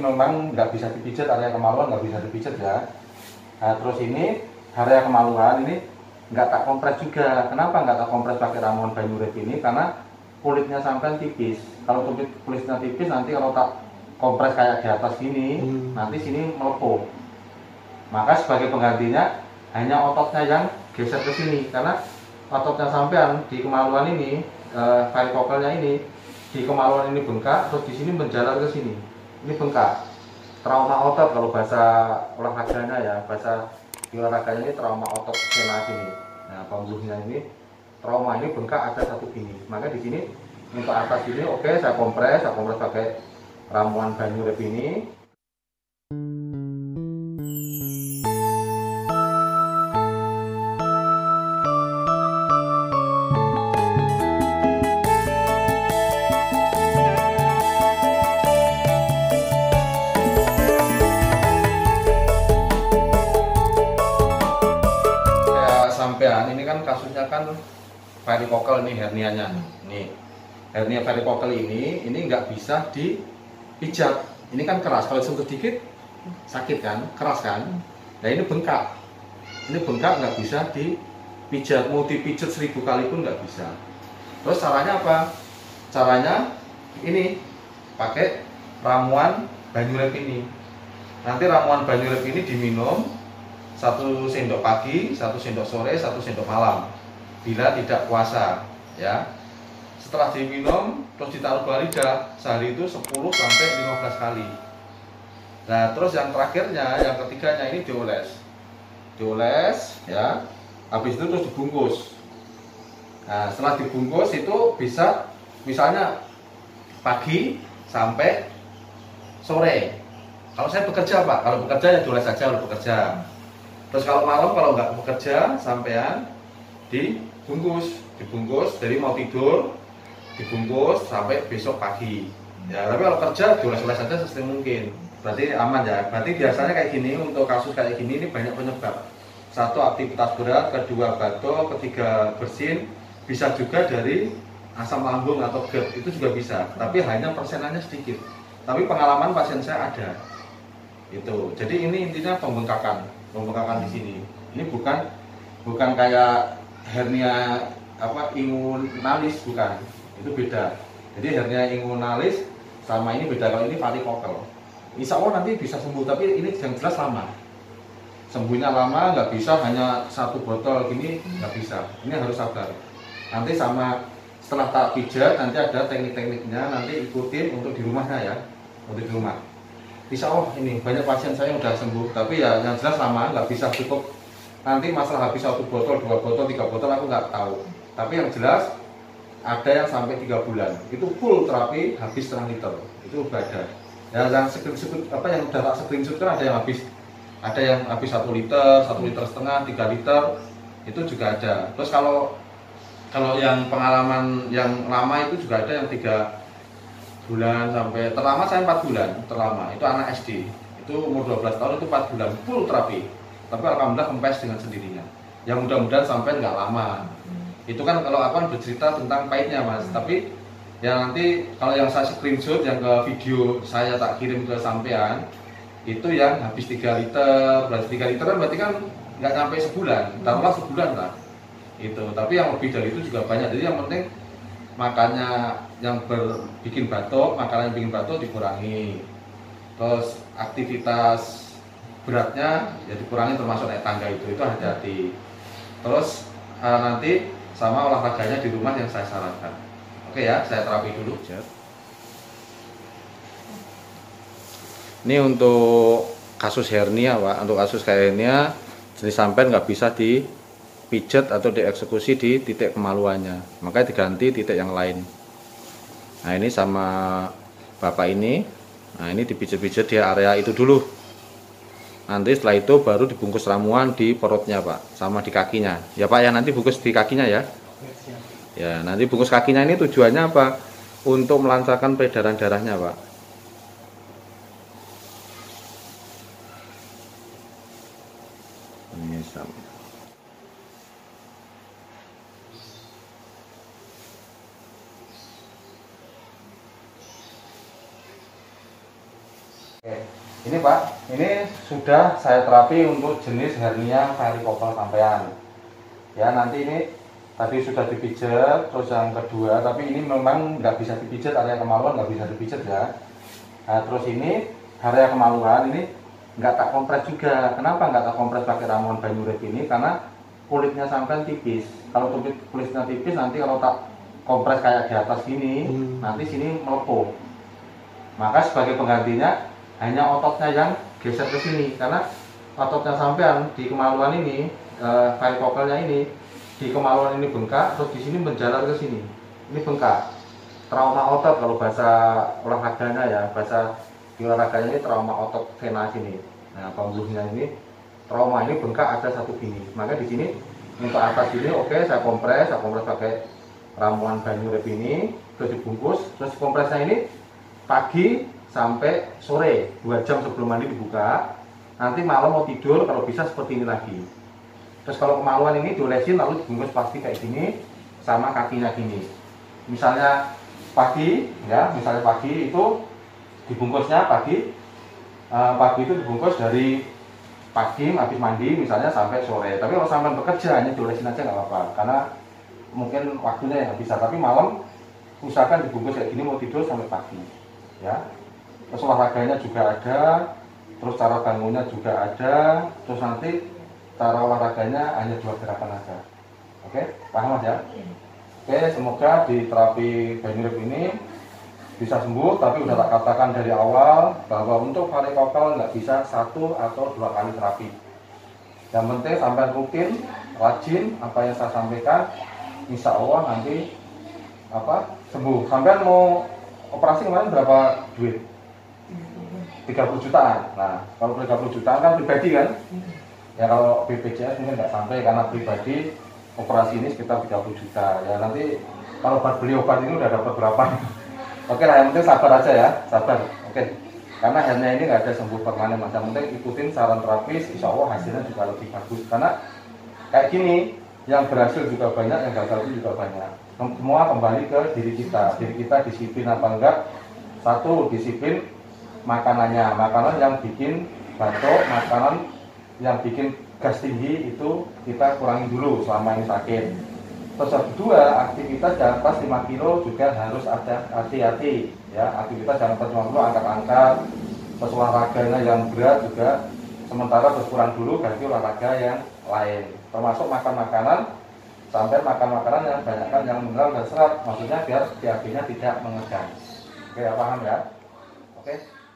memang nggak bisa dipijat, area kemaluan nggak bisa dipijat ya. Nah, terus ini area kemaluan ini nggak tak kompres juga. Kenapa nggak tak kompres pakai ramuan banyu urip ini? Karena kulitnya sampai tipis. Kalau kulitnya tipis nanti kalau tak kompres kayak di atas gini, nanti sini melepuh. Maka sebagai penggantinya hanya ototnya yang geser ke sini, karena ototnya sampean di kemaluan ini, varikokelnya ini di kemaluan ini bengkak, terus di sini menjalar ke sini. Ini bengkak. Trauma otot kalau bahasa olahraganya ya, bahasa di olahraganya ini trauma otot kena sini. Nah, pembuluhnya ini trauma ini bengkak ada satu gini. Maka di sini untuk atas ini oke, saya kompres pakai ramuan banyu urip ini. Sampean ini kan kasusnya kan varikokel nih, hernianya nih, hernia varikokel ini nggak bisa dipijat, ini kan keras, kalau sentuh dikit sakit kan, keras kan. Nah ini bengkak nggak bisa dipijat, mau dipijat 1000 kali pun nggak bisa. Terus caranya apa? Caranya ini pakai ramuan banyu urip ini. Nanti ramuan banyu urip ini diminum 1 sendok pagi, 1 sendok sore, 1 sendok malam bila tidak puasa ya. Setelah diminum terus ditaruh bawah lidah, sehari itu 10 sampai 15 kali. Nah terus yang terakhirnya, yang ketiganya ini dioles ya, habis itu terus dibungkus. Nah setelah dibungkus itu bisa misalnya pagi sampai sore. Kalau saya bekerja Pak, kalau bekerja ya dioles saja kalau bekerja. Terus kalau malam, kalau nggak bekerja, sampean dibungkus, dari mau tidur dibungkus sampai besok pagi. Ya, tapi kalau kerja dioles-oles saja sesering mungkin. Berarti aman ya. Berarti biasanya kayak gini, untuk kasus kayak gini ini banyak penyebab. 1, aktivitas berat, 2, batuk, 3, bersin, bisa juga dari asam lambung atau GERD, itu juga bisa. Tapi hanya persenannya sedikit. Tapi pengalaman pasien saya ada. Itu. Jadi ini intinya pembengkakan di sini. Ini bukan kayak hernia inguinalis, bukan. Itu beda. Jadi hernia inguinalis sama ini beda. Kalau ini varikokel. Insya Allah nanti bisa sembuh, tapi ini yang jelas lama. Sembuhnya lama, nggak bisa hanya 1 botol gini, nggak bisa. Ini harus sabar. Nanti setelah tak pijat, nanti ada teknik-tekniknya, nanti ikutin untuk di rumahnya ya, untuk di rumah. Insya Allah ini banyak pasien saya yang udah sembuh, tapi ya yang jelas lama, nggak bisa cukup. Nanti masalah habis 1 botol, 2 botol, 3 botol aku nggak tahu. Tapi yang jelas ada yang sampai 3 bulan, itu full terapi habis 1,5 liter, itu udah ada. Ya yang yang udah tak screenshot kan ada yang habis 1 liter, 1,5 liter, 3 liter, itu juga ada. Terus kalau yang pengalaman yang lama itu juga ada yang 3 bulan sampai terlama saya 4 bulan terlama, itu anak SD, itu umur 12 tahun itu 4 bulan full terapi, tapi alhamdulillah kempes dengan sendirinya. Yang mudah-mudahan sampai nggak lama. Itu kan kalau aku kan bercerita tentang pahitnya Mas, tapi ya nanti kalau yang saya screenshot yang ke video saya tak kirim ke sampean itu yang habis 3 liter, berarti 3 liter kan berarti kan nggak sampai sebulan, taruhlah sebulan lah itu. Tapi yang lebih dari itu juga banyak. Jadi yang penting makannya yang bikin batuk, makanan yang bikin batuk dikurangi. Terus aktivitas beratnya ya dikurangi, termasuk naik tangga itu hati-hati. Terus nanti sama olahraganya di rumah yang saya sarankan. Oke ya, saya terapi dulu. Ini untuk kasus hernia Pak, untuk kasus hernia jenis sampean nggak bisa dipijat atau dieksekusi di titik kemaluannya, makanya diganti titik yang lain. Nah ini sama bapak ini, nah ini dipijat-pijat di area itu dulu. Nanti setelah itu baru dibungkus ramuan di perutnya Pak, sama di kakinya. Ya Pak ya, nanti bungkus di kakinya ya. Ya nanti bungkus kakinya ini tujuannya apa? Untuk melancarkan peredaran darahnya Pak. Ini sama. Oke, ini Pak, ini sudah saya terapi untuk jenis hernia varicocele sampean. Ya, nanti ini tadi sudah dipijat, terus yang kedua, tapi ini memang nggak bisa dipijat, area kemaluan nggak bisa dipijat ya. Nah, terus ini area kemaluan ini nggak tak kompres juga. Kenapa nggak tak kompres pakai ramuan banyu urip ini? Karena kulitnya sampean tipis. Kalau kulitnya tipis, nanti kalau tak kompres kayak di atas gini, nanti sini melepuh. Maka sebagai penggantinya hanya ototnya yang geser ke sini, karena ototnya sampean di kemaluan ini, varikokelnya ini di kemaluan ini bengkak, terus di sini menjalar ke sini. Ini bengkak. Trauma otot kalau bahasa olahraganya ya, bahasa di olahraganya ini trauma otot vena sini. Nah, pembunuhnya ini trauma ini bengkak ada satu gini. Maka di sini untuk atas ini oke, saya kompres pakai ramuan banyu urip ini, terus dibungkus, terus kompresnya ini pagi sampai sore, 2 jam sebelum mandi dibuka. Nanti malam mau tidur kalau bisa seperti ini lagi. Terus kalau kemaluan ini diolesin lalu dibungkus plastik kayak gini sama kakinya gini. Misalnya pagi ya, misalnya pagi itu dibungkusnya pagi itu dibungkus dari pagi habis mandi misalnya sampai sore. Tapi kalau sampai bekerja hanya diolesin aja nggak apa-apa, karena mungkin waktunya yang nggak bisa. Tapi malam usahakan dibungkus kayak gini mau tidur sampai pagi ya. Terus olahraganya juga ada, terus cara bangunnya juga ada, terus nanti cara olahraganya hanya 2 gerakan aja. Oke, paham Mas ya? Oke, semoga di terapi banyu urip ini bisa sembuh. Tapi udah tak katakan dari awal bahwa untuk varikokel nggak bisa 1 atau 2 kali terapi. Yang penting sampai rutin, rajin apa yang saya sampaikan, insya Allah nanti sembuh. Sampai mau operasi kemarin berapa duit? 30 jutaan. Nah, kalau 30 jutaan kan pribadi kan? Ya kalau BPJS mungkin nggak sampai, karena pribadi operasi ini sekitar 30 juta. Ya nanti kalau buat beli obat ini udah dapat berapa? Oke lah, yang penting sabar aja ya, sabar. Oke, karena hernia ini nggak ada sembuh permanen Mas. Yang penting ikutin saran terapis, insya Allah hasilnya juga lebih bagus. Karena kayak gini, yang berhasil juga banyak, yang gagal juga banyak. Semua kembali ke diri kita disiplin apa enggak. 1, disiplin makanannya, makanan yang bikin batuk, makanan yang bikin gas tinggi itu kita kurangi dulu selama ini sakit. Terus yang kedua, aktivitas di atas 5 kilo juga harus ada hati-hati ya. Aktivitas jangan atas 5 kilo, angkat-angkat. Terus olahraganya yang berat juga sementara terus kurang dulu, ganti olahraga yang lain. Termasuk makan makanan, sampai makan makanan yang banyakkan yang mineral dan serat, maksudnya biar diabetes tidak mengejar. Oke, paham ya? Oke,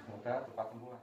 semoga cepat sembuh.